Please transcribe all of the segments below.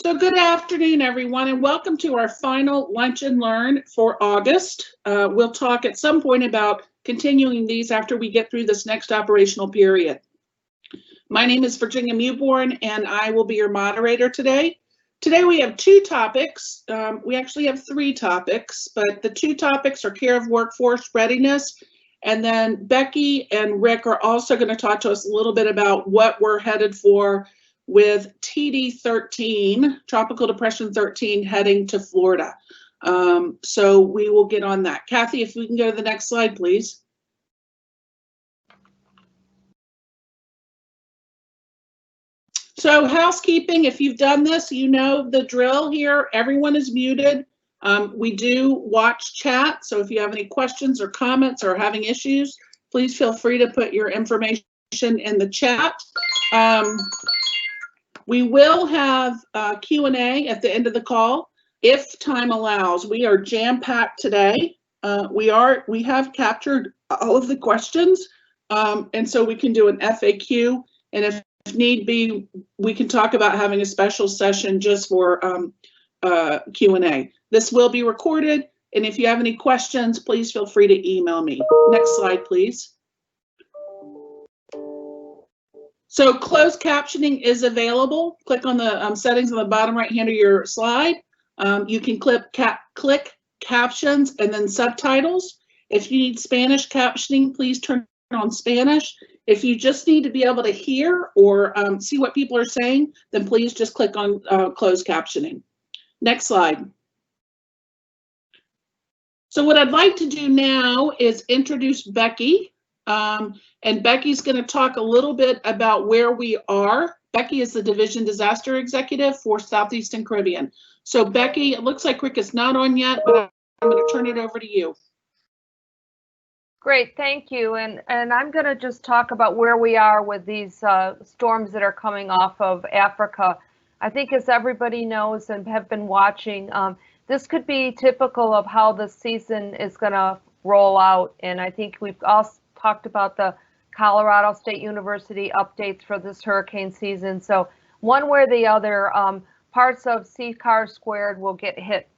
So good afternoon, everyone, and welcome to our final Lunch and Learn for August. We'll talk at some point about continuing these after we get through this next operational period. My name is Virginia Mewborn, and I will be your moderator today. Today we have two topics. We actually have three topics, but the two topics are care of workforce readiness, and then Becky and Rick are also going to talk to us a little bit about what we're headed for with TD13, Tropical Depression 13, heading to Florida. So we will get on that. Kathy, if we can go to the next slide, please. So housekeeping, if you've done this, you know the drill here. Everyone is muted. We do watch chat, so if you have any questions or comments or having issues, please feel free to put your information in the chat. We will have Q&A at the end of the call if time allows. We are jam-packed today. We have captured all of the questions, and so we can do an FAQ, and if need be, we can talk about having a special session just for Q&A. This will be recorded, and if you have any questions, please feel free to email me. Next slide, please. So closed captioning is available. Click on the settings on the bottom right hand of your slide. You can click captions and then subtitles. If you need Spanish captioning, please turn on Spanish. If you just need to be able to hear or see what people are saying, then please just click on closed captioning. Next slide. So what I'd like to do now is introduce Becky. And Becky's going to talk a little bit about where we are. Becky is the Division Disaster Executive for Southeastern Caribbean. So Becky, it looks like Rick is not on yet, but I'm going to turn it over to you. Great, thank you. And I'm going to just talk about where we are with these storms that are coming off of Africa. I think as everybody knows and have been watching, this could be typical of how the season is going to roll out. And I think we've also talked about the Colorado State University updates for this hurricane season. So one way or the other, parts of SECAR² will get hit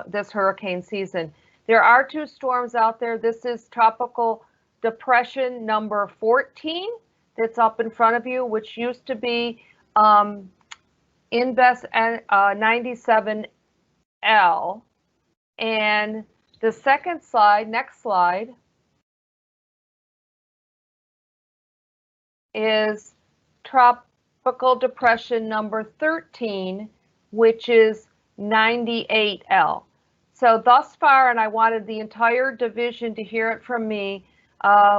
this hurricane season. There are two storms out there. This is Tropical Depression number 14 that's up in front of you, which used to be Invest 97L. And the second slide, next slide, is Tropical Depression number 13, which is 98L. So thus far, and I wanted the entire division to hear it from me,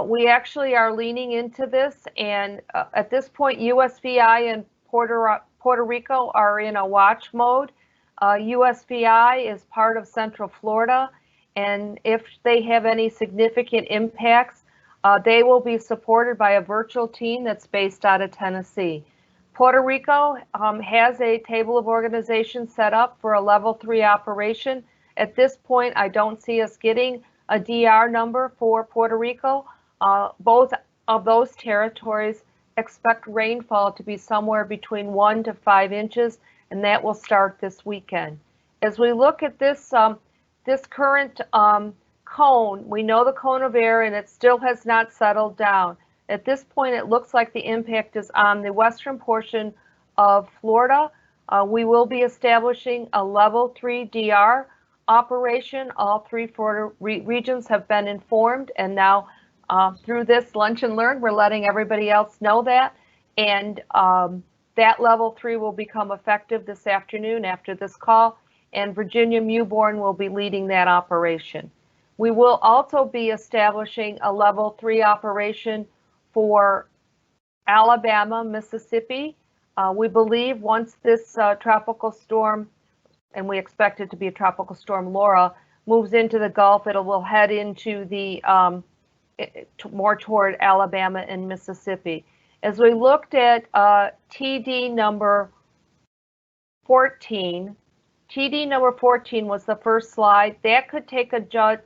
we actually are leaning into this, and at this point, USVI and Puerto Rico are in a watch mode. USVI is part of Central Florida, and if they have any significant impacts, they will be supported by a virtual team that's based out of Tennessee. Puerto Rico has a table of organizations set up for a level 3 operation. At this point, I don't see us getting a DR number for Puerto Rico. Both of those territories expect rainfall to be somewhere between 1 to 5 inches, and that will start this weekend. As we look at this, this current cone, we know the cone of air, and it still has not settled down. At this point, it looks like the impact is on the western portion of Florida. We will be establishing a level 3 DR operation. All three Florida regions have been informed, and now through this Lunch and Learn, we're letting everybody else know that. And that level 3 will become effective this afternoon after this call, and Virginia Mewborn will be leading that operation. We will also be establishing a level 3 operation for Alabama, Mississippi. We believe once this tropical storm, and we expect it to be a tropical storm Laura, moves into the Gulf, it will head into the more toward Alabama and Mississippi. As we looked at TD number 14, TD number 14 was the first slide. That could take a jut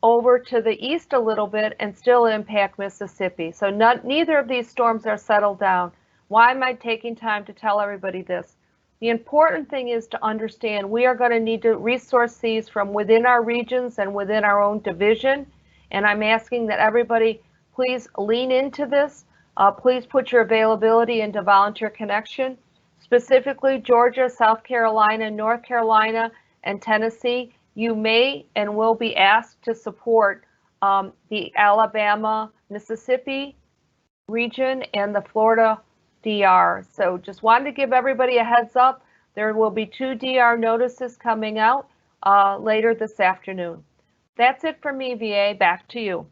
over to the east a little bit and still impact Mississippi. So neither of these storms are settled down. Why am I taking time to tell everybody this? The important thing is to understand we are going to need to resource these from within our regions and within our own division. And I'm asking that everybody please lean into this. Please put your availability into Volunteer Connection. Specifically, Georgia, South Carolina, North Carolina, and Tennessee, you may and will be asked to support the Alabama, Mississippi region and the Florida DR. So just wanted to give everybody a heads up. There will be 2 DR notices coming out later this afternoon. That's it for me, VA. Back to you.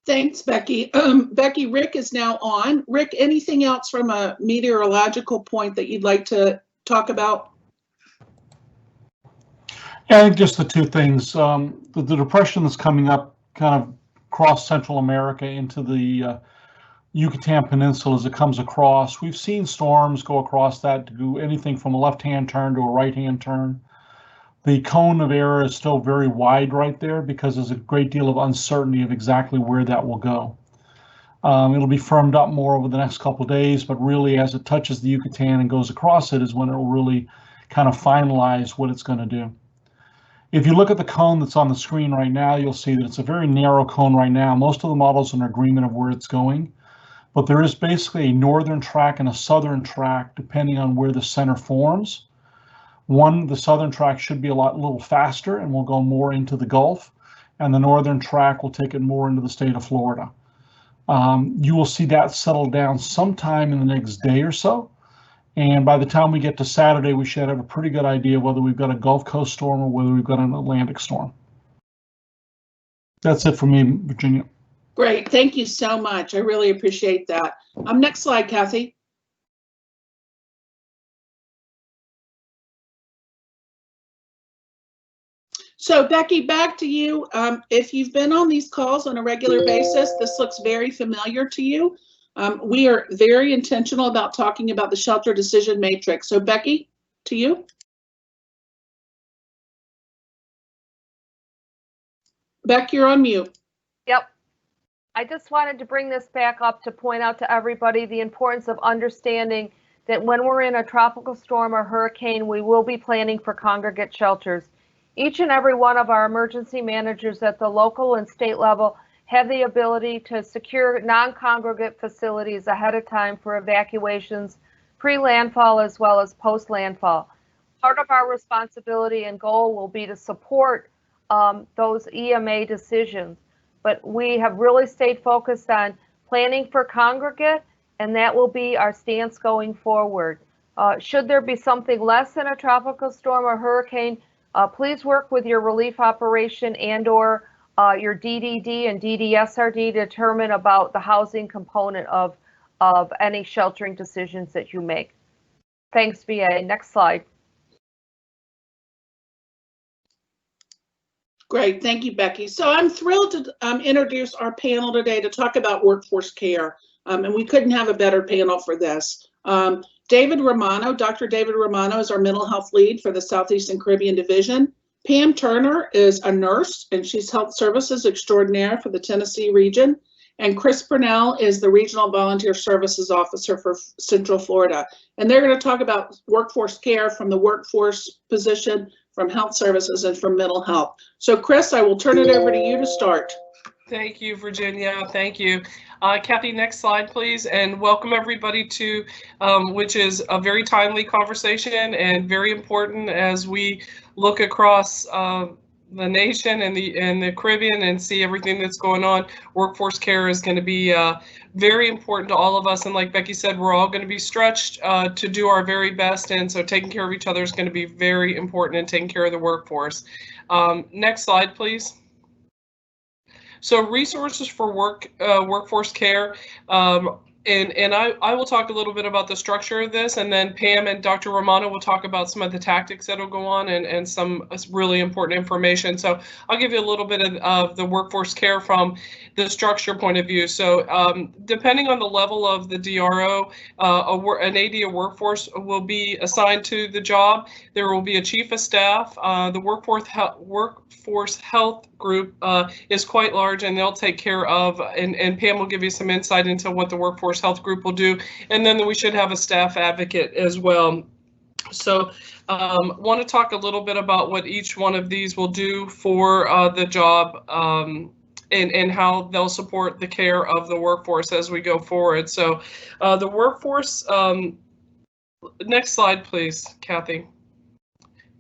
Thanks, Becky. Becky, Rick is now on. Rick, anything else from a meteorological point that you'd like to talk about? Yeah, I think just the 2 things. The depression that's coming up kind of across Central America into the Yucatan Peninsula as it comes across. We've seen storms go across that to do anything from a left-hand turn to a right-hand turn. The cone of error is still very wide right there because there's a great deal of uncertainty of exactly where that will go. It'll be firmed up more over the next couple of days, but really as it touches the Yucatan and goes across it is when it will really kind of finalize what it's going to do. If you look at the cone that's on the screen right now, you'll see that it's a very narrow cone right now. Most of the models are in agreement of where it's going, but there is basically a northern track and a southern track depending on where the center forms. The southern track should be a little faster and will go more into the Gulf, and the northern track will take it more into the state of Florida. You will see that settle down sometime in the next day or so. And by the time we get to Saturday, we should have a pretty good idea whether we've got a Gulf Coast storm or whether we've got an Atlantic storm. That's it for me, Virginia. Great. Thank you so much. I really appreciate that. Next slide, Kathy. So Becky, back to you. If you've been on these calls on a regular basis, this looks very familiar to you. We are very intentional about talking about the shelter decision matrix. So Becky, to you. Beck, you're on mute. Yep. I just wanted to bring this back up to point out to everybody the importance of understanding that when we're in a tropical storm or hurricane, we will be planning for congregate shelters. Each and every one of our emergency managers at the local and state level have the ability to secure non-congregate facilities ahead of time for evacuations, pre-landfall as well as post-landfall. Part of our responsibility and goal will be to support those EMA decisions, but we have really stayed focused on planning for congregate, and that will be our stance going forward. Should there be something less than a tropical storm or hurricane, please work with your relief operation and or your DDD and DDSRD to determine about the housing component of any sheltering decisions that you make. Thanks, VA. Next slide. Great, thank you, Becky. So I'm thrilled to introduce our panel today to talk about workforce care, and we couldn't have a better panel for this. David Romano, Dr. David Romano is our mental health lead for the Southeastern Caribbean Division. Pam Turner is a nurse, and she's health services extraordinaire for the Tennessee region. And Chris Purnell is the Regional Volunteer Services Officer for Central Florida. And they're going to talk about workforce care from the workforce position, from health services, and from mental health. So Chris, I will turn it over to you to start. Thank you, Virginia. Thank you. Kathy, next slide, please. And welcome everybody to, which is a very timely conversation and very important as we look across the nation and the Caribbean and see everything that's going on. Workforce care is going to be very important to all of us. And like Becky said, we're all going to be stretched to do our very best. And so taking care of each other is going to be very important and taking care of the workforce. Next slide, please. So resources for workforce care, and I will talk a little bit about the structure of this, and then Pam and Dr. Romano will talk about some of the tactics that will go on and some really important information. So I'll give you a little bit of the workforce care from the structure point of view. So depending on the level of the DRO, an AD of workforce will be assigned to the job. There will be a chief of staff. The workforce health group is quite large, and they'll take care of, and Pam will give you some insight into what the workforce health group will do. And then we should have a staff advocate as well. So want to talk a little bit about what each one of these will do for the job, and how they'll support the care of the workforce as we go forward. So the workforce, next slide, please, Kathy.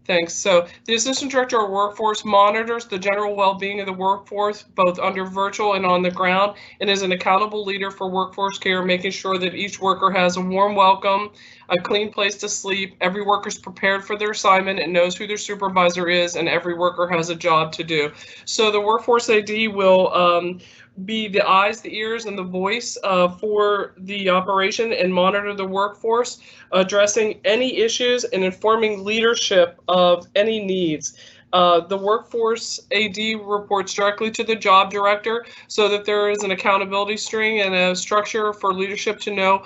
Thanks. So the Assistant Director of Workforce monitors the general well-being of the workforce, both under virtual and on the ground, and is an accountable leader for workforce care, making sure that each worker has a warm welcome, a clean place to sleep, every worker's prepared for their assignment and knows who their supervisor is, and every worker has a job to do. So the Workforce AD will be the eyes, the ears, and the voice for the operation and monitor the workforce, addressing any issues and informing leadership of any needs. The Workforce AD reports directly to the job director so that there is an accountability string and a structure for leadership to know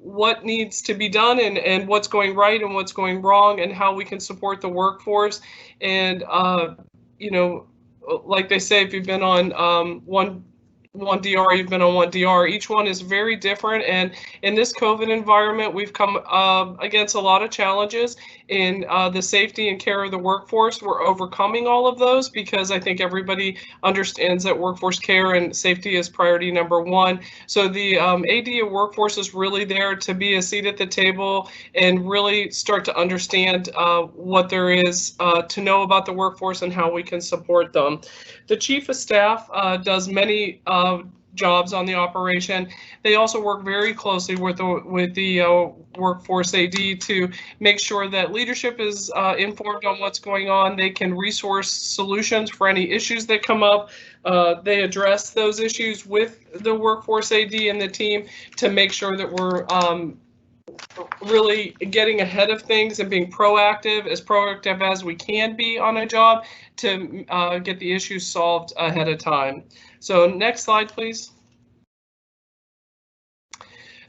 what needs to be done and what's going right and what's going wrong and how we can support the workforce. And, you know, like they say, if you've been on one DR, you've been on one DR. Each one is very different, and in this COVID environment, we've come against a lot of challenges in the safety and care of the workforce. We're overcoming all of those because I think everybody understands that workforce care and safety is priority number one. So the AD of workforce is really there to be a seat at the table and really start to understand what there is to know about the workforce and how we can support them. The Chief of Staff does many jobs on the operation. They also work very closely with the Workforce AD to make sure that leadership is informed on what's going on. They can resource solutions for any issues that come up. They address those issues with the Workforce AD and the team to make sure that we're really getting ahead of things and being proactive as we can be on a job to get the issues solved ahead of time. So next slide, please.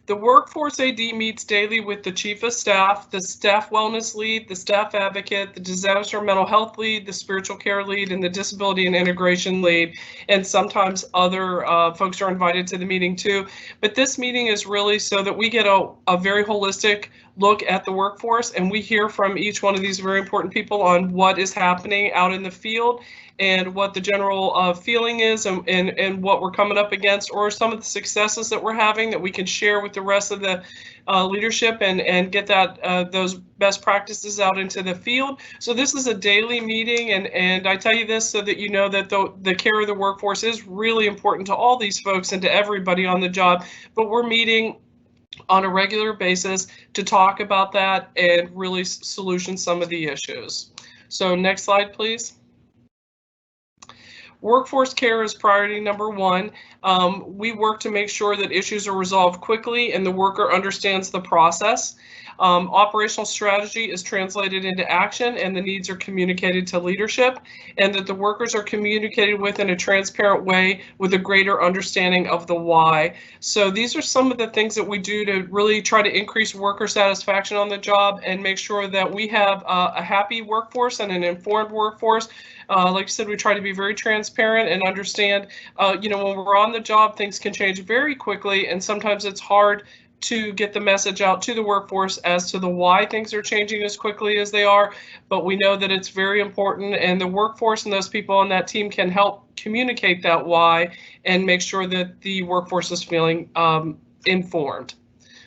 The Workforce AD meets daily with the Chief of Staff, the Staff Wellness Lead, the Staff Advocate, the Disaster Mental Health Lead, the Spiritual Care Lead, and the Disability and Integration Lead. And sometimes other folks are invited to the meeting too. But this meeting is really so that we get a very holistic look at the workforce, and we hear from each one of these very important people on what is happening out in the field and what the general feeling is and what we're coming up against, or some of the successes that we're having that we can share with the rest of the leadership and get that those best practices out into the field. So this is a daily meeting, and I tell you this so that you know that the care of the workforce is really important to all these folks and to everybody on the job, but we're meeting on a regular basis to talk about that and really solution some of the issues. So next slide, please. Workforce care is priority number one. We work to make sure that issues are resolved quickly and the worker understands the process. Operational strategy is translated into action and the needs are communicated to leadership, and that the workers are communicated with in a transparent way with a greater understanding of the why. So these are some of the things that we do to really try to increase worker satisfaction on the job and make sure that we have a happy workforce and an informed workforce. Like I said, we try to be very transparent and understand, you know, when we're on the job, things can change very quickly, and sometimes it's hard to get the message out to the workforce as to the why things are changing as quickly as they are, but we know that it's very important, and the workforce and those people on that team can help communicate that why and make sure that the workforce is feeling informed.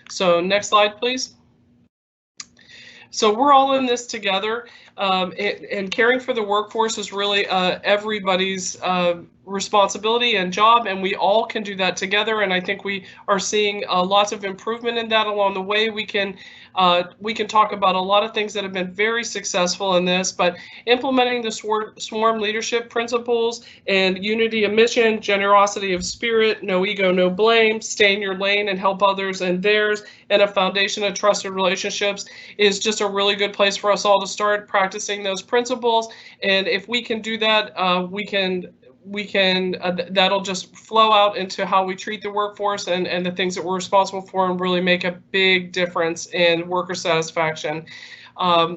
So next slide, please. So we're all in this together, and caring for the workforce is really everybody's responsibility and job, and we all can do that together. And I think we are seeing lots of improvement in that along the way. We can talk about a lot of things that have been very successful in this, but implementing the swarm leadership principles and unity of mission, generosity of spirit, no ego, no blame, stay in your lane and help others and theirs, and a foundation of trusted relationships is just a really good place for us all to start practicing those principles. And if we can do that, that'll just flow out into how we treat the workforce and the things that we're responsible for, and really make a big difference in worker satisfaction.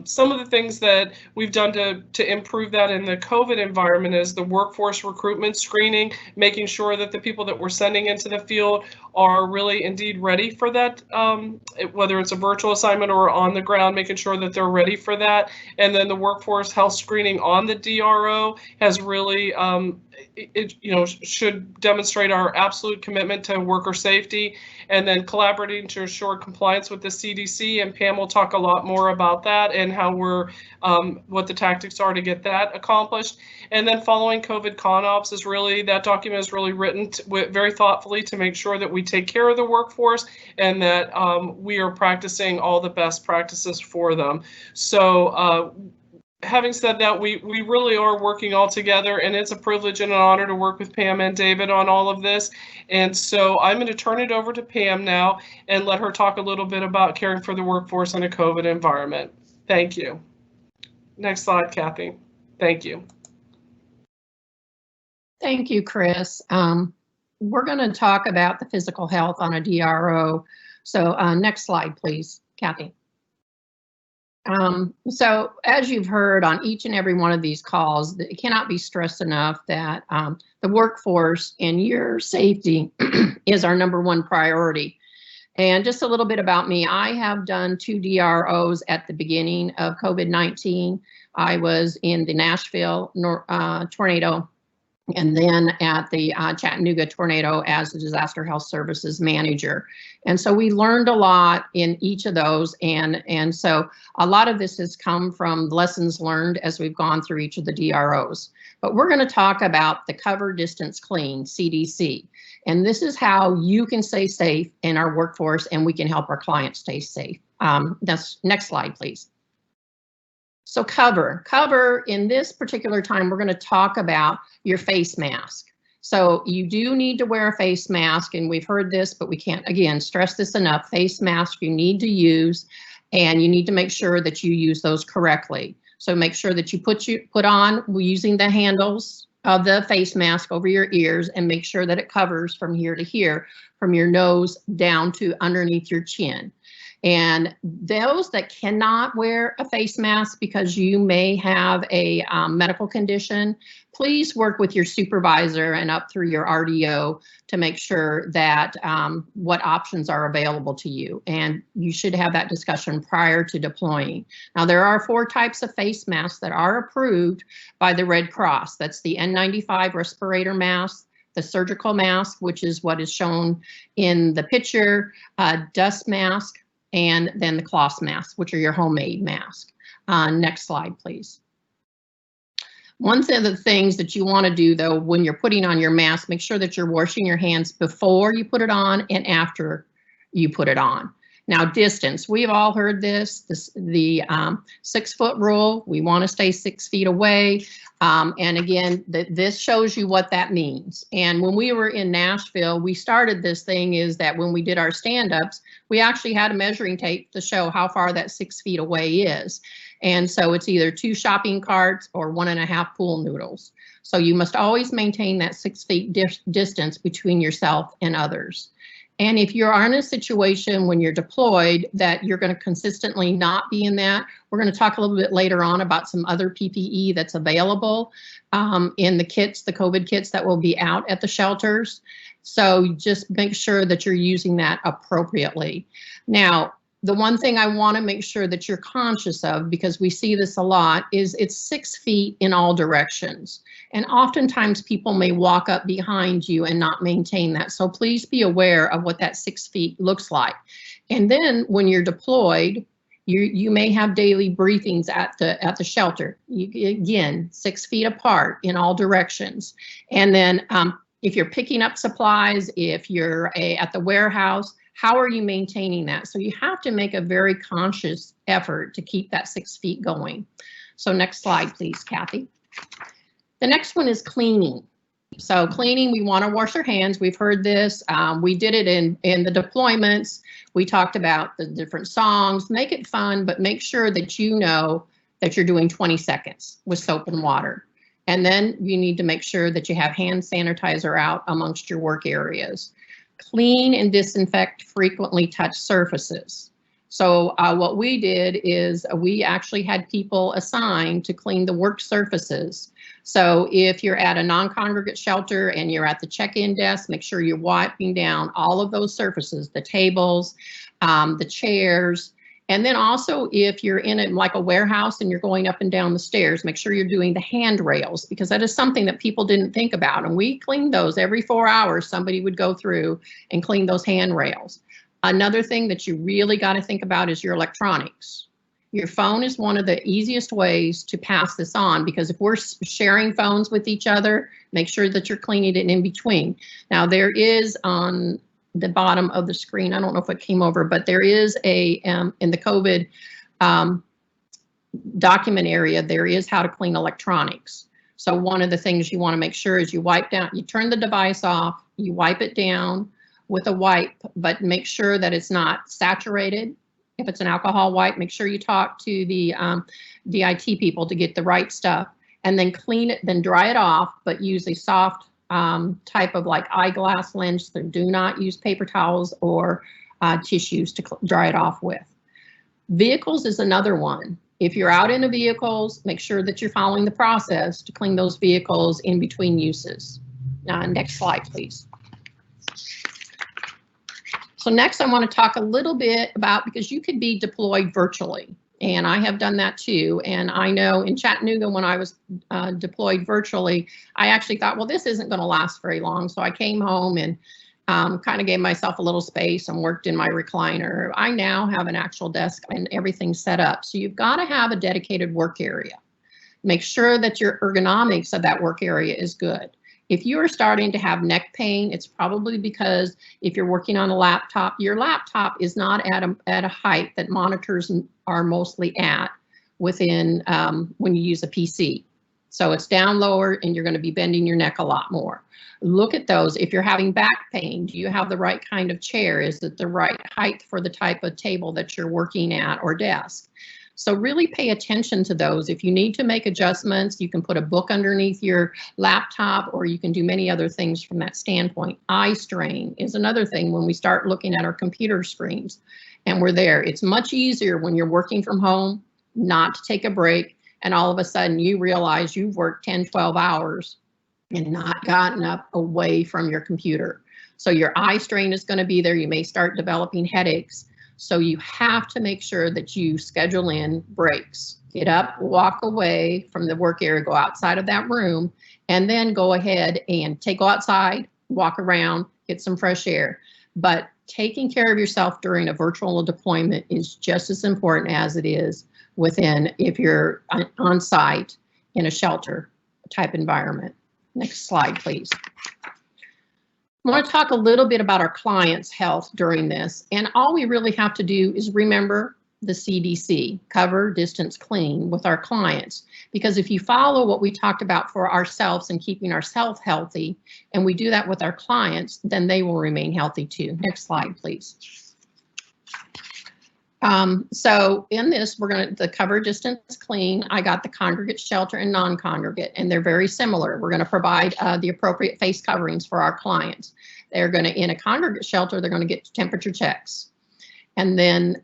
Some of the things that we've done to improve that in the COVID environment is the workforce recruitment screening, making sure that the people that we're sending into the field are really indeed ready for that, whether it's a virtual assignment or on the ground, making sure that they're ready for that. And then the workforce health screening on the DRO has really, should demonstrate our absolute commitment to worker safety, and then collaborating to ensure compliance with the CDC. And Pam will talk a lot more about that and how we're, what the tactics are to get that accomplished. And then following COVID ConOps is really, that document is really written very thoughtfully to make sure that we take care of the workforce and that we are practicing all the best practices for them. So having said that, we really are working all together, and it's a privilege and an honor to work with Pam and David on all of this. And so I'm going to turn it over to Pam now and let her talk a little bit about caring for the workforce in a COVID environment. Thank you. Next slide, Kathy. Thank you. Thank you, Chris. We're going to talk about the physical health on a DRO. So next slide, please, Kathy. So as you've heard on each and every one of these calls, it cannot be stressed enough that the workforce and your safety is our #1 priority. And just a little bit about me, I have done 2 DROs at the beginning of COVID-19. I was in the Nashville tornado, and then at the Chattanooga tornado as the disaster health services manager. And so we learned a lot in each of those. And so a lot of this has come from lessons learned as we've gone through each of the DROs. But we're going to talk about the Cover Distance Clean, CDC. And this is how you can stay safe in our workforce, and we can help our clients stay safe. Next slide, please. So cover in this particular time, we're going to talk about your face mask. So you do need to wear a face mask, and we've heard this, but we can't, again, stress this enough. Face mask you need to use, and you need to make sure that you use those correctly. So make sure that you put on using the handles of the face mask over your ears, and make sure that it covers from here to here, from your nose down to underneath your chin. And those that cannot wear a face mask because you may have a medical condition, please work with your supervisor and up through your RDO to make sure that what options are available to you. And you should have that discussion prior to deploying. Now, there are 4 types of face masks that are approved by the Red Cross. That's the N95 respirator mask, the surgical mask, which is what is shown in the picture, dust mask, and then the cloth masks, which are your homemade mask. Next slide, please. One of the things that you want to do, though, when you're putting on your mask, make sure that you're washing your hands before you put it on and after you put it on. Now, distance, we've all heard the 6-foot rule. We want to stay 6 feet away. And again, this shows you what that means. And when we were in Nashville, we started this thing is that when we did our stand-ups, we actually had a measuring tape to show how far that 6 feet away is. And so it's either 2 shopping carts or 1.5 pool noodles. So you must always maintain that 6 feet distance between yourself and others. And if you are in a situation when you're deployed that you're going to consistently not be in that, we're going to talk a little bit later on about some other PPE that's available in the kits, the COVID kits that will be out at the shelters. So just make sure that you're using that appropriately. Now, the one thing I want to make sure that you're conscious of, because we see this a lot, is it's 6 feet in all directions. And oftentimes people may walk up behind you and not maintain that. So please be aware of what that 6 feet looks like. And then when you're deployed, you may have daily briefings at the shelter. Again, 6 feet apart in all directions. And then if you're picking up supplies, if you're at the warehouse, how are you maintaining that? So you have to make a very conscious effort to keep that 6 feet going. So next slide, please, Kathy. The next one is cleaning. So cleaning, we want to wash our hands. We've heard this. We did it in the deployments. We talked about the different songs. Make it fun, but make sure that you know that you're doing 20 seconds with soap and water. And then you need to make sure that you have hand sanitizer out amongst your work areas. Clean and disinfect frequently touched surfaces. So what we did is we actually had people assigned to clean the work surfaces. So if you're at a non-congregate shelter and you're at the check-in desk, make sure you're wiping down all of those surfaces, the tables, the chairs. And then also if you're in like a warehouse and you're going up and down the stairs, make sure you're doing the handrails, because that is something that people didn't think about. And we cleaned those every 4 hours. Somebody would go through and clean those handrails. Another thing that you really got to think about is your electronics. Your phone is one of the easiest ways to pass this on, because if we're sharing phones with each other, make sure that you're cleaning it in between. Now there is on the bottom of the screen, I don't know if it came over, but there is a, in the COVID document area, there is how to clean electronics. So one of the things you want to make sure is you wipe down, you turn the device off, you wipe it down with a wipe, but make sure that it's not saturated. If it's an alcohol wipe, make sure you talk to the DIT people to get the right stuff, and then clean it, then dry it off, but use a soft type of like eyeglass lens. So do not use paper towels or tissues to dry it off with. Vehicles is another one. If you're out in the vehicles, make sure that you're following the process to clean those vehicles in between uses. Next slide, please. So next I want to talk a little bit about, because you could be deployed virtually, and I have done that too. And I know in Chattanooga, when I was deployed virtually, I actually thought, well, this isn't going to last very long. So I came home and kind of gave myself a little space and worked in my recliner. I now have an actual desk and everything set up. So you've got to have a dedicated work area. Make sure that your ergonomics of that work area is good. If you are starting to have neck pain, it's probably because if you're working on a laptop, your laptop is not at a height that monitors are mostly at within when you use a PC. So it's down lower and you're going to be bending your neck a lot more. Look at those. If you're having back pain, do you have the right kind of chair? Is it the right height for the type of table that you're working at or desk? So really pay attention to those. If you need to make adjustments, you can put a book underneath your laptop, or you can do many other things from that standpoint. Eye strain is another thing when we start looking at our computer screens and we're there. It's much easier when you're working from home not to take a break and all of a sudden you realize you've worked 10, 12 hours and not gotten up away from your computer. So your eye strain is going to be there. You may start developing headaches. So you have to make sure that you schedule in breaks. Get up, walk away from the work area, go outside of that room, and then go ahead and go outside, walk around, get some fresh air. But taking care of yourself during a virtual deployment is just as important as it is within, if you're on site in a shelter type environment. Next slide, please. I want to talk a little bit about our clients' health during this. And all we really have to do is remember the CDC, cover, distance, clean, with our clients. Because if you follow what we talked about for ourselves and keeping ourselves healthy, and we do that with our clients, then they will remain healthy too. Next slide, please. So in this, we're going to, the cover, distance, clean, I got the congregate shelter and non-congregate, and they're very similar. We're going to provide the appropriate face coverings for our clients. They're going to, in a congregate shelter, they're going to get temperature checks. And then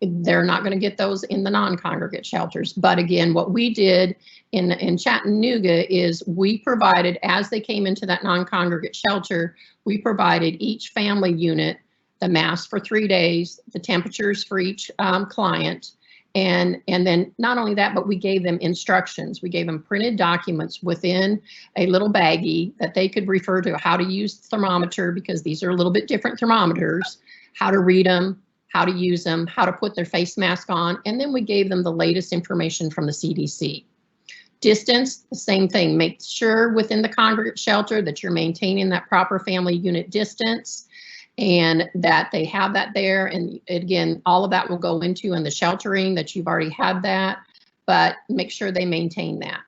they're not going to get those in the non-congregate shelters. But again, what we did in Chattanooga is we provided, as they came into that non-congregate shelter, we provided each family unit the mask for 3 days, the temperatures for each client, and then not only that, but we gave them instructions. We gave them printed documents within a little baggie that they could refer to how to use the thermometer, because these are a little bit different thermometers, how to read them, how to use them, how to put their face mask on, and then we gave them the latest information from the CDC. Distance, the same thing. Make sure within the congregate shelter that you're maintaining that proper family unit distance, and that they have that there. And again, all of that will go into in the sheltering, that you've already had that, but make sure they maintain that.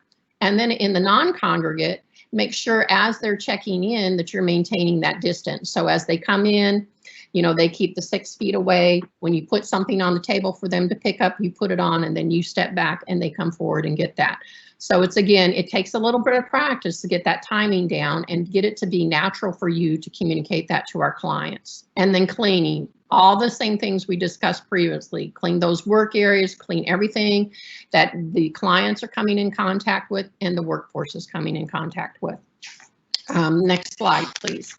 And then in the non-congregate, make sure as they're checking in that you're maintaining that distance. So as they come in, you know, they keep the 6 feet away. When you put something on the table for them to pick up, you put it on, and then you step back and they come forward and get that. So it's, again, it takes a little bit of practice to get that timing down and get it to be natural for you to communicate that to our clients. And then cleaning. all the same things we discussed previously. Clean those work areas, clean everything that the clients are coming in contact with and the workforce is coming in contact with. Next slide, please.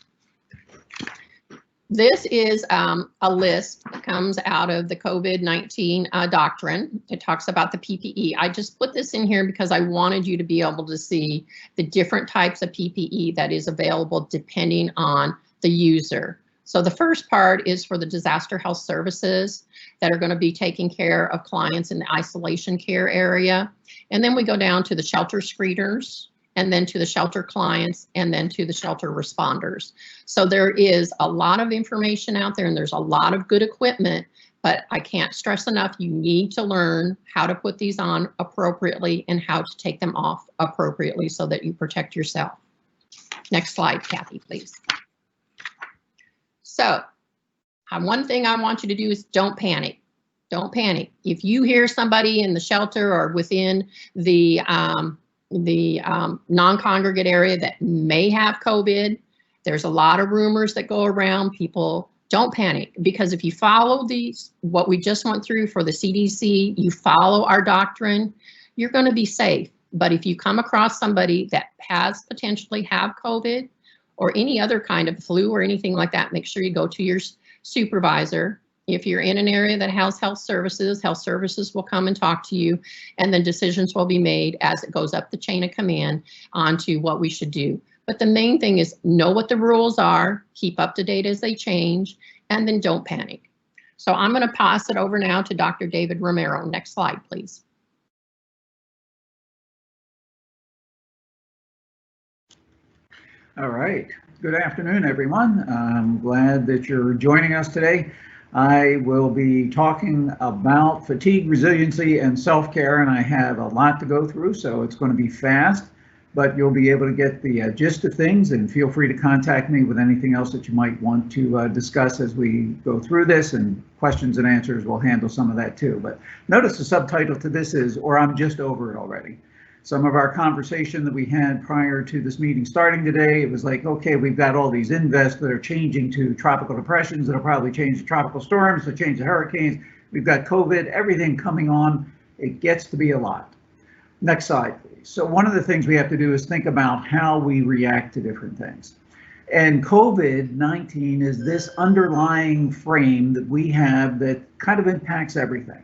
This is a list that comes out of the COVID-19 doctrine. It talks about the PPE. I just put this in here because I wanted you to be able to see the different types of PPE that is available depending on the user. So the first part is for the disaster health services that are going to be taking care of clients in the isolation care area. And then we go down to the shelter screeners, and then to the shelter clients, and then to the shelter responders. So there is a lot of information out there and there's a lot of good equipment, but I can't stress enough, you need to learn how to put these on appropriately and how to take them off appropriately so that you protect yourself. Next slide, Kathy, please. So one thing I want you to do is don't panic. Don't panic. If you hear somebody in the shelter or within the non-congregate area that may have COVID, there's a lot of rumors that go around. People, don't panic, because if you follow what we just went through for the CDC, you follow our doctrine, you're going to be safe. But if you come across somebody that has potentially have COVID or any other kind of flu or anything like that, make sure you go to your supervisor. If you're in an area that has health services will come and talk to you, and then decisions will be made as it goes up the chain of command onto what we should do. But the main thing is know what the rules are, keep up to date as they change, and then don't panic. So I'm going to pass it over now to Dr. David Romero. Next slide, please. All right. Good afternoon, everyone. I'm glad that you're joining us today. I will be talking about fatigue, resiliency, and self-care, and I have a lot to go through, so it's going to be fast, but you'll be able to get the gist of things, and feel free to contact me with anything else that you might want to discuss as we go through this, and questions and answers, we'll handle some of that too. But notice the subtitle to this is, or I'm just over it already. Some of our conversation that we had prior to this meeting starting today, it was like, okay, we've got all these invests that are changing to tropical depressions that'll probably change to tropical storms, that'll change to hurricanes. We've got COVID, everything coming on. It gets to be a lot. Next slide, please. So one of the things we have to do is think about how we react to different things. And COVID-19 is this underlying frame that we have that kind of impacts everything.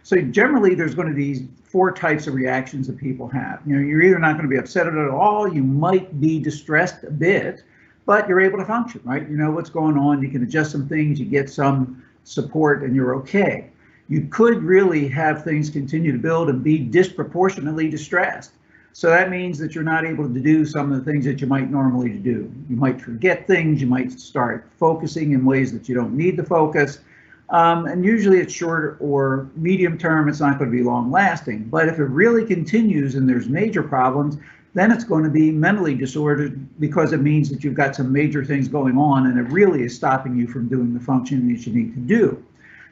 So generally, there's going to be 4 types of reactions that people have. You know, you're either not going to be upset at all, you might be distressed a bit, but you're able to function, right? You know what's going on, you can adjust some things, you get some support, and you're okay. You could really have things continue to build and be disproportionately distressed. So that means that you're not able to do some of the things that you might normally do. You might forget things, you might start focusing in ways that you don't need to focus. And usually it's short or medium term, it's not going to be long lasting. But if it really continues and there's major problems, then it's going to be mentally disordered, because it means that you've got some major things going on and it really is stopping you from doing the function that you need to do.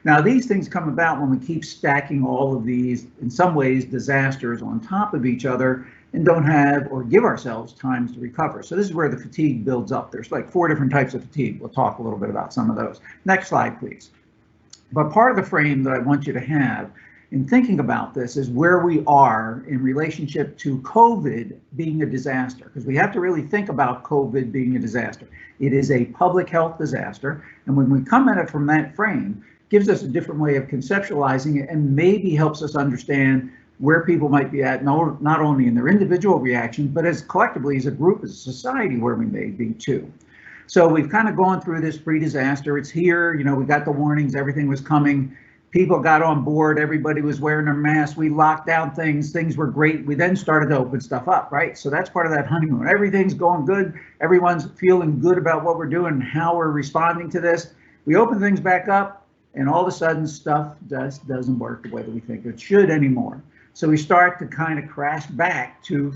Now, these things come about when we keep stacking all of these, in some ways, disasters on top of each other and don't have or give ourselves time to recover. So this is where the fatigue builds up. There's like 4 different types of fatigue. We'll talk a little bit about some of those. Next slide, please. But part of the frame that I want you to have in thinking about this is where we are in relationship to COVID being a disaster, because we have to really think about COVID being a disaster. It is a public health disaster, and when we come at it from that frame, it gives us a different way of conceptualizing it and maybe helps us understand where people might be at, not only in their individual reactions, but as collectively as a group, as a society, where we may be too. So we've kind of gone through this pre-disaster. It's here, you know, we got the warnings, everything was coming. People got on board, everybody was wearing their masks. We locked down things were great. We then started to open stuff up, right? So that's part of that honeymoon. Everything's going good. Everyone's feeling good about what we're doing and how we're responding to this. We open things back up and all of a sudden stuff just doesn't work the way that we think it should anymore. So we start to kind of crash back to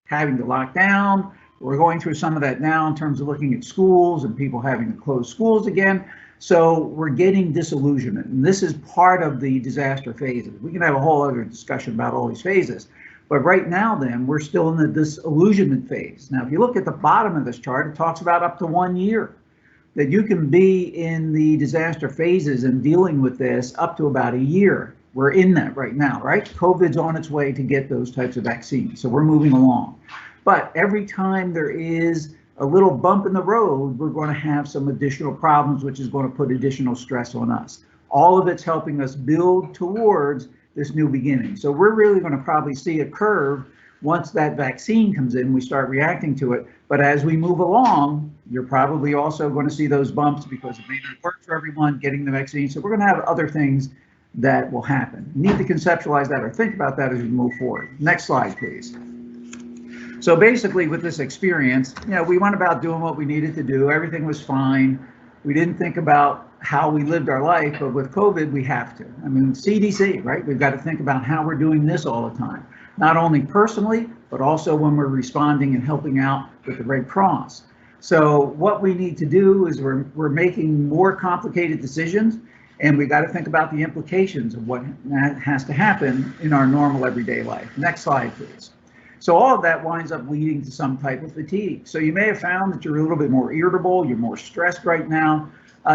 having to lock down. We're going through some of that now in terms of looking at schools and people having to close schools again. So we're getting disillusionment, and this is part of the disaster phases. We can have a whole other discussion about all these phases, but right now then we're still in the disillusionment phase. Now, if you look at the bottom of this chart, it talks about up to 1 year. that you can be in the disaster phases and dealing with this up to about a year. We're in that right now, right? COVID's on its way to get those types of vaccines, so we're moving along. But every time there is a little bump in the road, we're going to have some additional problems, which is going to put additional stress on us. All of it's helping us build towards this new beginning. So we're really going to probably see a curve once that vaccine comes in, we start reacting to it. But as we move along, you're probably also going to see those bumps because it may not work for everyone getting the vaccine. So we're going to have other things that will happen. You need to conceptualize that or think about that as we move forward. Next slide, please. So basically with this experience, we went about doing what we needed to do. Everything was fine. We didn't think about how we lived our life, but with COVID, we have to. I mean, CDC, right? We've got to think about how we're doing this all the time. Not only personally, but also when we're responding and helping out with the Red Cross. So what we need to do is we're making more complicated decisions, and we got to think about the implications of what has to happen in our normal everyday life. Next slide, please. So all of that winds up leading to some type of fatigue. So you may have found that you're a little bit more irritable, you're more stressed right now.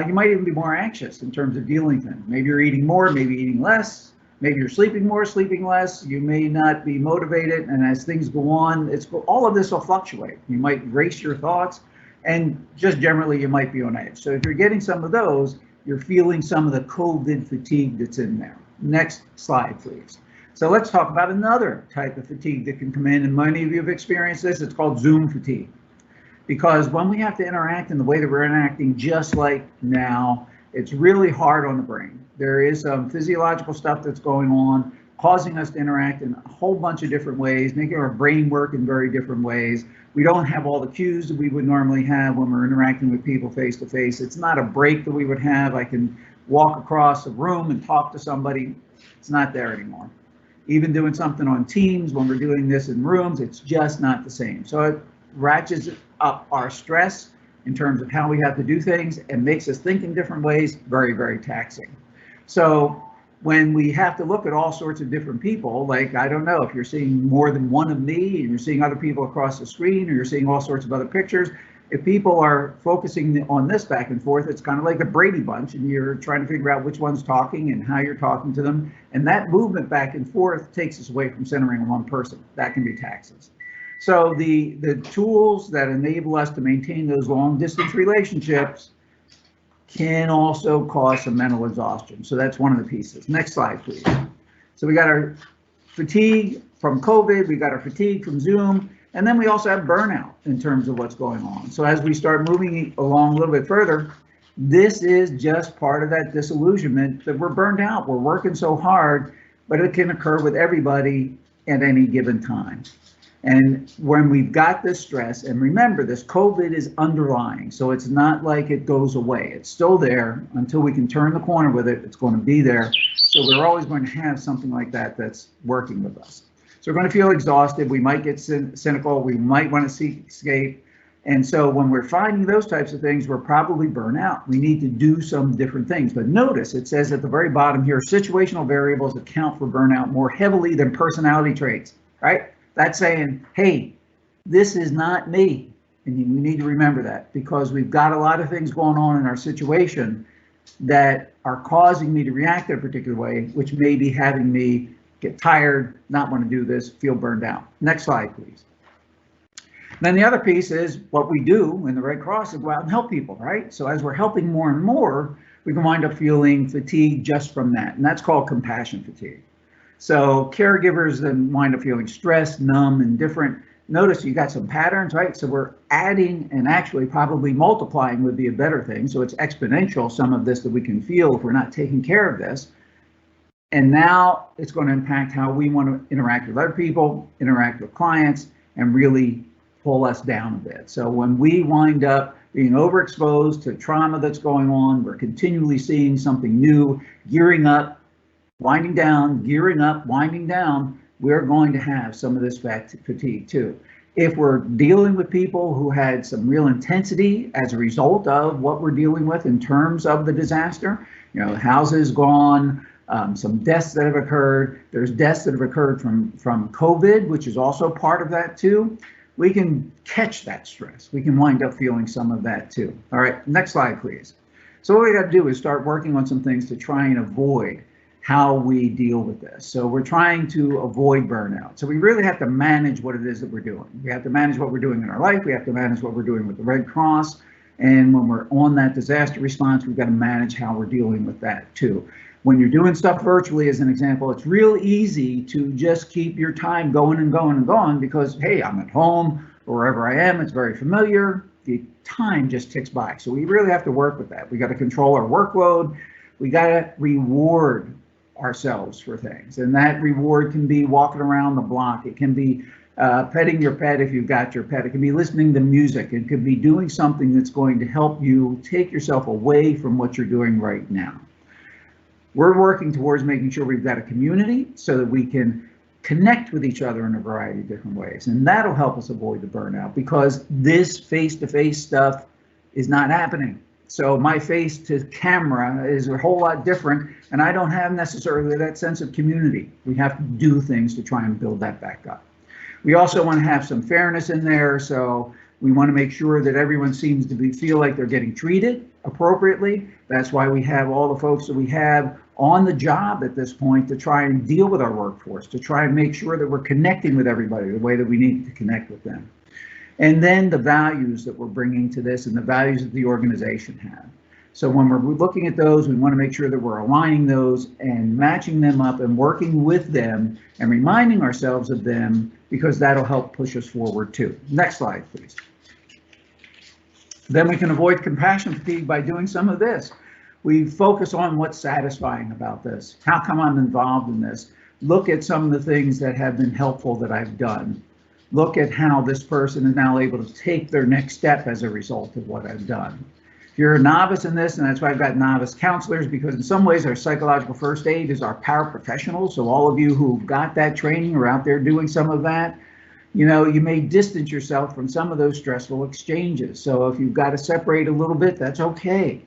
You might even be more anxious in terms of dealing with things. Maybe you're eating more, maybe eating less. Maybe you're sleeping more, sleeping less. You may not be motivated, and as things go on, all of this will fluctuate. You might race your thoughts, and just generally you might be on edge. So if you're getting some of those, you're feeling some of the COVID fatigue that's in there. Next slide, please. So let's talk about another type of fatigue that can come in, and many of you have experienced this. It's called Zoom fatigue. Because when we have to interact in the way that we're interacting just like now, it's really hard on the brain. There is some physiological stuff that's going on, causing us to interact in a whole bunch of different ways, making our brain work in very different ways. We don't have all the cues that we would normally have when we're interacting with people face to face. It's not a break that we would have. I can walk across a room and talk to somebody. It's not there anymore. Even doing something on Teams, when we're doing this in rooms, it's just not the same. So it ratchets up our stress in terms of how we have to do things and makes us think in different ways, very, very taxing. So when we have to look at all sorts of different people, like, I don't know, if you're seeing more than one of me and you're seeing other people across the screen, or you're seeing all sorts of other pictures, if people are focusing on this back and forth, it's kind of like the Brady Bunch, and you're trying to figure out which one's talking and how you're talking to them. And that movement back and forth takes us away from centering on one person. That can be taxing. So the tools that enable us to maintain those long distance relationships can also cause some mental exhaustion. So that's one of the pieces. Next slide, please. So we got our fatigue from COVID, we got our fatigue from Zoom, and then we also have burnout in terms of what's going on. So as we start moving along a little bit further, this is just part of that disillusionment that we're burned out. We're working so hard, but it can occur with everybody at any given time. And when we've got this stress, and remember, this COVID is underlying, so it's not like it goes away. It's still there until we can turn the corner with it. It's going to be there. So we're always going to have something like that that's working with us. So we're going to feel exhausted. We might get cynical. We might want to seek escape. And so when we're finding those types of things, we're probably burnt out. We need to do some different things. But notice it says at the very bottom here, situational variables account for burnout more heavily than personality traits, right? That's saying, hey, this is not me. And you need to remember that, because we've got a lot of things going on in our situation that are causing me to react in a particular way, which may be having me get tired, not want to do this, feel burned out. Next slide, please. Then the other piece is what we do in the Red Cross is go out and help people, right? So as we're helping more and more, we can wind up feeling fatigue just from that. And that's called compassion fatigue. So caregivers then wind up feeling stressed, numb, and different. Notice you got some patterns, right? So we're adding and actually probably multiplying would be a better thing. So it's exponential, some of this that we can feel if we're not taking care of this. And now it's going to impact how we want to interact with other people, interact with clients, and really pull us down a bit. So when we wind up being overexposed to trauma that's going on, we're continually seeing something new, gearing up, winding down, gearing up, winding down, we're going to have some of this fatigue too. If we're dealing with people who had some real intensity as a result of what we're dealing with in terms of the disaster, you know, houses gone, some deaths that have occurred, there's deaths that have occurred from COVID, which is also part of that too. we can catch that stress. We can wind up feeling some of that too. All right, next slide, please. So what we got to do is start working on some things to try and avoid how we deal with this. So we're trying to avoid burnout. So we really have to manage what it is that we're doing. We have to manage what we're doing in our life. We have to manage what we're doing with the Red Cross. And when we're on that disaster response, we've got to manage how we're dealing with that too. When you're doing stuff virtually, as an example, it's real easy to just keep your time going and going and going because, hey, I'm at home or wherever I am, it's very familiar. The time just ticks by. So we really have to work with that. We got to control our workload. We got to reward ourselves for things. And that reward can be walking around the block. It can be petting your pet if you've got your pet. It can be listening to music. It could be doing something that's going to help you take yourself away from what you're doing right now. We're working towards making sure we've got a community so that we can connect with each other in a variety of different ways. And that'll help us avoid the burnout because this face-to-face stuff is not happening. So my face to camera is a whole lot different, and I don't have necessarily that sense of community. We have to do things to try and build that back up. We also want to have some fairness in there, so we want to make sure that everyone seems to feel like they're getting treated appropriately. That's why we have all the folks that we have on the job at this point to try and deal with our workforce, to try and make sure that we're connecting with everybody the way that we need to connect with them. And then the values that we're bringing to this and the values that the organization have. So when we're looking at those, we want to make sure that we're aligning those and matching them up and working with them and reminding ourselves of them because that'll help push us forward too. Next slide, please. Then we can avoid compassion fatigue by doing some of this. We focus on what's satisfying about this. How come I'm involved in this? Look at some of the things that have been helpful that I've done. Look at how this person is now able to take their next step as a result of what I've done. If you're a novice in this, and that's why I've got novice counselors, because in some ways our psychological first aid is our paraprofessionals. So all of you who've got that training or out there doing some of that, you know, you may distance yourself from some of those stressful exchanges. So if you've got to separate a little bit, that's okay.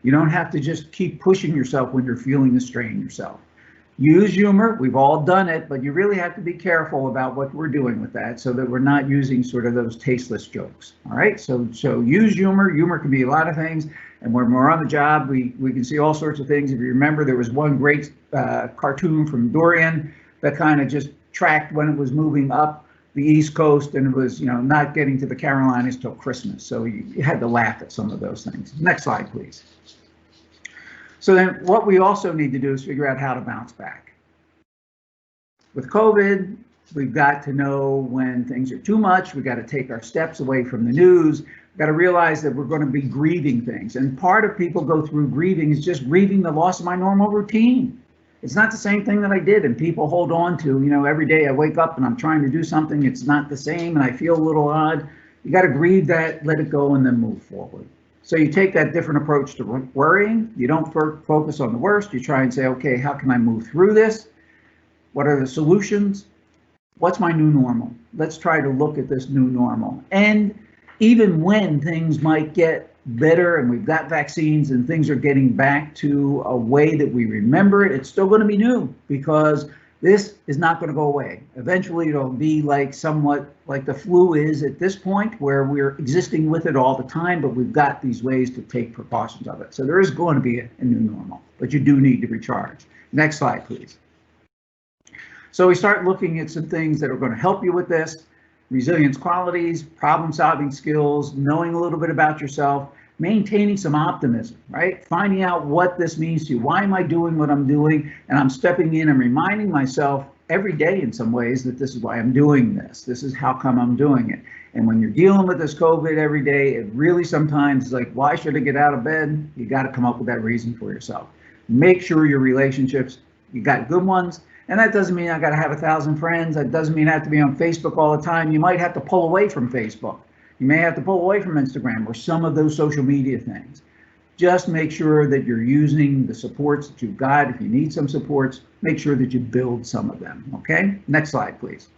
You don't have to just keep pushing yourself when you're feeling the strain yourself. Use humor, we've all done it, but you really have to be careful about what we're doing with that so that we're not using sort of those tasteless jokes. All right, so use humor. Humor can be a lot of things, and when we're on the job, we can see all sorts of things. If you remember, there was one great cartoon from Dorian that kind of just tracked when it was moving up the East Coast, and it was, you know, not getting to the Carolinas till Christmas. So you had to laugh at some of those things. Next slide, please. So then what we also need to do is figure out how to bounce back. With COVID, we've got to know when things are too much. We've got to take our steps away from the news. We've got to realize that we're going to be grieving things. And part of people go through grieving is just grieving the loss of my normal routine. It's not the same thing that I did, and people hold on to, you know, every day I wake up and I'm trying to do something, it's not the same, and I feel a little odd. You got to grieve that, let it go, and then move forward. So you take that different approach to worrying. You don't focus on the worst. You try and say, okay, how can I move through this? What are the solutions? What's my new normal? Let's try to look at this new normal. And even when things might get better and we've got vaccines and things are getting back to a way that we remember it, it's still going to be new because this is not going to go away. Eventually, it'll be like somewhat like the flu is at this point, where we're existing with it all the time, but we've got these ways to take precautions of it. So there is going to be a new normal, but you do need to recharge. Next slide, please. So we start looking at some things that are going to help you with this. Resilience qualities, problem-solving skills, knowing a little bit about yourself, maintaining some optimism, right? Finding out what this means to you. Why am I doing what I'm doing? And I'm stepping in and reminding myself every day in some ways that this is why I'm doing this. This is how come I'm doing it. And when you're dealing with this COVID every day, it really sometimes is like, why should I get out of bed? You got to come up with that reason for yourself. Make sure your relationships, you got good ones. And that doesn't mean I got to have 1,000 friends. That doesn't mean I have to be on Facebook all the time. You might have to pull away from Facebook. You may have to pull away from Instagram or some of those social media things. Just make sure that you're using the supports that you've got. If you need some supports, make sure that you build some of them, okay? Next slide, please.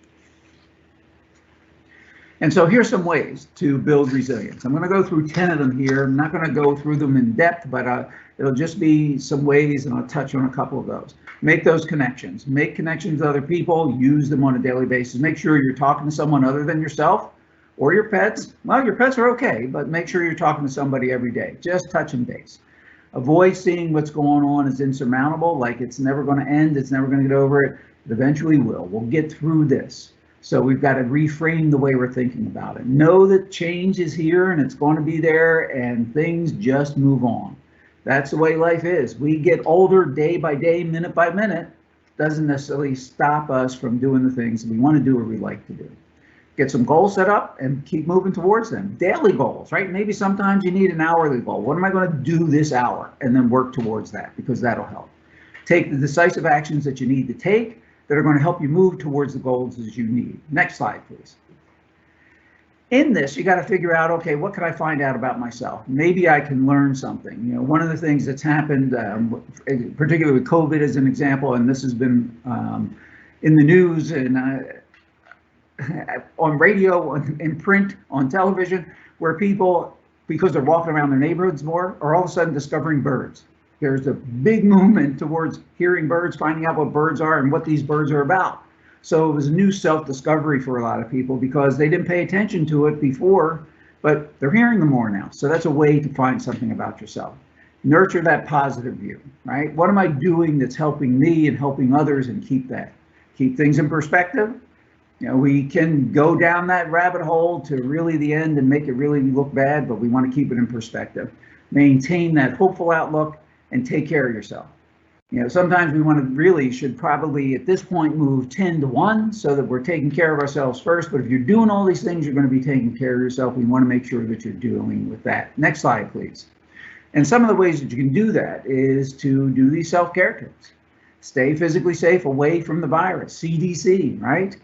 And so here's some ways to build resilience. I'm going to go through 10 of them here. I'm not going to go through them in depth, but it'll just be some ways, and I'll touch on a couple of those. Make those connections. Make connections with other people. Use them on a daily basis. Make sure you're talking to someone other than yourself. or your pets. Well, your pets are okay, but make sure you're talking to somebody every day, just touching base. Avoid seeing what's going on as insurmountable, like it's never going to end, it's never going to get over it. It eventually will. We'll get through this. So we've got to reframe the way we're thinking about it. Know that change is here and it's going to be there, and things just move on. That's the way life is. We get older day by day, minute by minute. Doesn't necessarily stop us from doing the things we want to do or we like to do. Get some goals set up and keep moving towards them. Daily goals, right? Maybe sometimes you need an hourly goal. What am I going to do this hour? And then work towards that, because that'll help. Take the decisive actions that you need to take that are going to help you move towards the goals as you need. Next slide, please. In this, you got to figure out, okay, what can I find out about myself? Maybe I can learn something. You know, one of the things that's happened, particularly with COVID as an example, and this has been in the news and on radio, in print, on television, where people, because they're walking around their neighborhoods more, are all of a sudden discovering birds. There's a big movement towards hearing birds, finding out what birds are and what these birds are about. So it was a new self-discovery for a lot of people because they didn't pay attention to it before, but they're hearing them more now. So that's a way to find something about yourself. Nurture that positive view, right? What am I doing that's helping me and helping others, and keep that. Keep things in perspective. You know, we can go down that rabbit hole to really the end and make it really look bad, but we want to keep it in perspective. Maintain that hopeful outlook and take care of yourself. You know, sometimes we should probably at this point move 10 to 1 so that we're taking care of ourselves first. But if you're doing all these things, you're going to be taking care of yourself. We want to make sure that you're dealing with that. Next slide, please. And some of the ways that you can do that is to do these self-care tips. Stay physically safe away from the virus, CDC, right?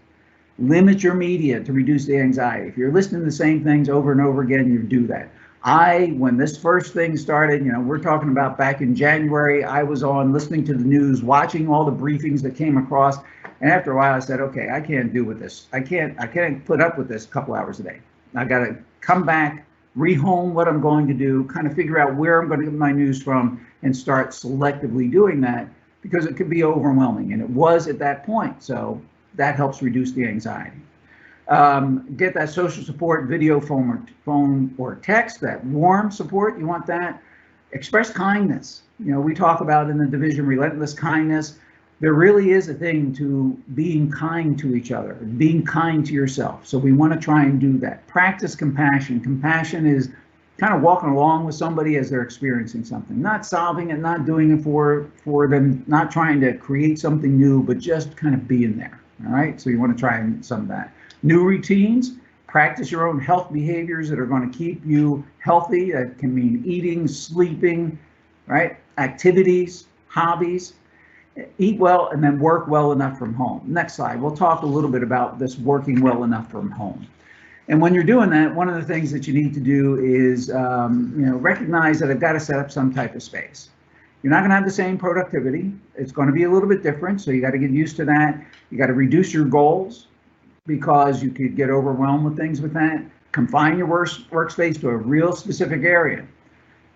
Limit your media to reduce the anxiety. If you're listening to the same things over and over again, you do that. When this first thing started, you know, we're talking about back in January, I was on listening to the news, watching all the briefings that came across. And after a while I said, okay, I can't do with this. I can't put up with this a couple hours a day. I got to come back, rehome what I'm going to do, kind of figure out where I'm going to get my news from, and start selectively doing that, because it could be overwhelming. And it was at that point. So that helps reduce the anxiety. Get that social support, video, phone or text, that warm support. You want that. Express kindness. You know, we talk about in the division relentless kindness. There really is a thing to being kind to each other, being kind to yourself. So we want to try and do that. Practice compassion. Compassion is kind of walking along with somebody as they're experiencing something, not solving it, not doing it for them, not trying to create something new, but just kind of being there. All right, so you want to try some of that. New routines, practice your own health behaviors that are going to keep you healthy. That can mean eating, sleeping, right? Activities, hobbies. Eat well and then work well enough from home. Next slide, we'll talk a little bit about this working well enough from home. And when you're doing that, one of the things that you need to do is recognize that I've got to set up some type of space. You're not going to have the same productivity. It's going to be a little bit different, so you got to get used to that. You got to reduce your goals because you could get overwhelmed with things with that. Confine your workspace to a real specific area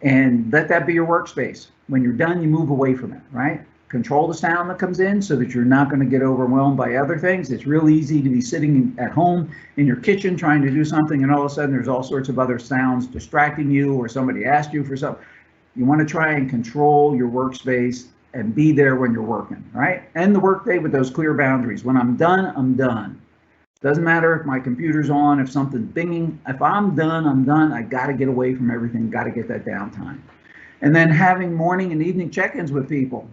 and let that be your workspace. When you're done, you move away from it, right? Control the sound that comes in so that you're not going to get overwhelmed by other things. It's real easy to be sitting at home in your kitchen trying to do something, and all of a sudden there's all sorts of other sounds distracting you, or somebody asked you for something. You want to try and control your workspace and be there when you're working, right? End the workday with those clear boundaries. When I'm done, I'm done. Doesn't matter if my computer's on, if something's binging. If I'm done, I'm done. I got to get away from everything, got to get that downtime. And then having morning and evening check-ins with people.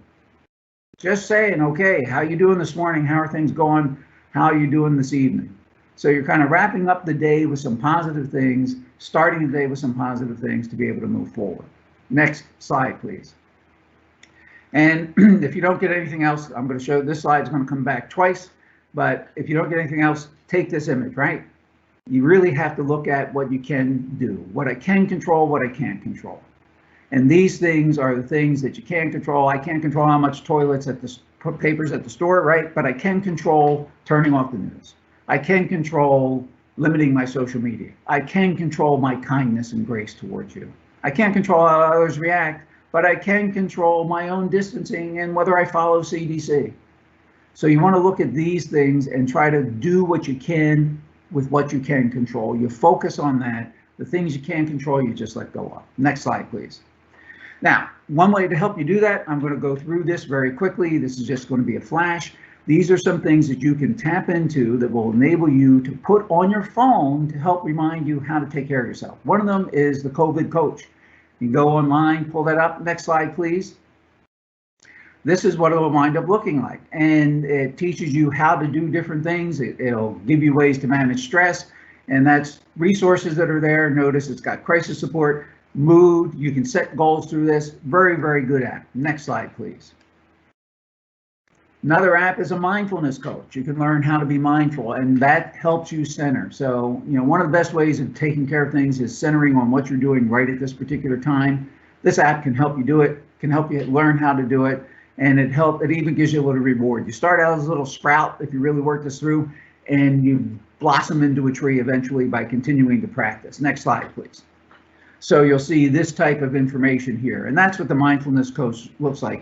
Just saying, okay, how you doing this morning? How are things going? How are you doing this evening? So you're kind of wrapping up the day with some positive things, starting the day with some positive things to be able to move forward. Next slide, please. And if you don't get anything else, I'm going to show this slide is going to come back twice. But if you don't get anything else, take this image, right? You really have to look at what you can do, what I can control, what I can't control. And these things are the things that you can't control. I can't control how much toilets at the papers at the store, right? But I can control turning off the news. I can control limiting my social media. I can control my kindness and grace towards you. I can't control how others react, but I can control my own distancing and whether I follow CDC. So you want to look at these things and try to do what you can with what you can control. You focus on that. The things you can't control, you just let go of. Next slide, please. Now, one way to help you do that, I'm going to go through this very quickly. This is just going to be a flash. These are some things that you can tap into that will enable you to put on your phone to help remind you how to take care of yourself. One of them is the COVID coach. You can go online, pull that up. Next slide, please. This is what it will wind up looking like. And it teaches you how to do different things. It'll give you ways to manage stress. And that's resources that are there. Notice it's got crisis support, mood. You can set goals through this. Very, very good app. Next slide, please. Another app is a mindfulness coach. You can learn how to be mindful, and that helps you center. So, one of the best ways of taking care of things is centering on what you're doing right at this particular time. This app can help you do it, can help you learn how to do it, and it even gives you a little reward. You start out as a little sprout if you really work this through, and you blossom into a tree eventually by continuing to practice. Next slide, please. So you'll see this type of information here, and that's what the mindfulness coach looks like.